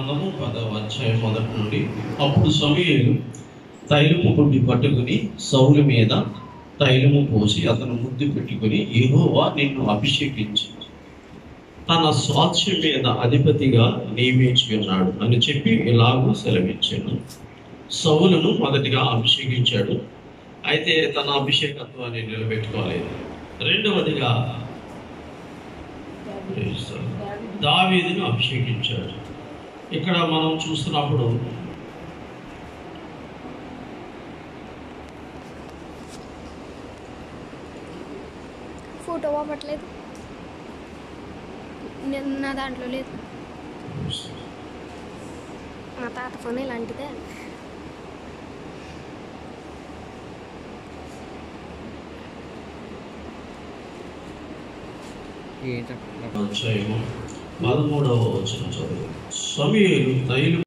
10వ అధ్యాయం మొదటి నుండి. అప్పుడు సమూయేలు తైలపు కుండి పట్టుకుని సౌలు మీద తైలము పోసి అతను ముద్దు పెట్టుకుని, యెహోవా నిన్ను అభిషేకించి తన స్వాస్థ్యం మీద అధిపతిగా నియమించి ఉన్నాడు అని చెప్పి ఇలాగూ సెలవిచ్చాడు. సౌలును మొదటిగా అభిషేకించాడు, అయితే తన అభిషేకత్వాన్ని నిలబెట్టుకోలేదు. రెండవదిగా దావీదును అభిషేకించాడు. ఇక్కడ మనం చూస్తున్నప్పుడు ఫోటో అవ్వట్లేదు, నా దాంట్లో లేదు. మా తాత ఫోన్ ఇలాంటిదే. అధ్యాయము 13వ వచనం చదువు. సమూయేలు తైలము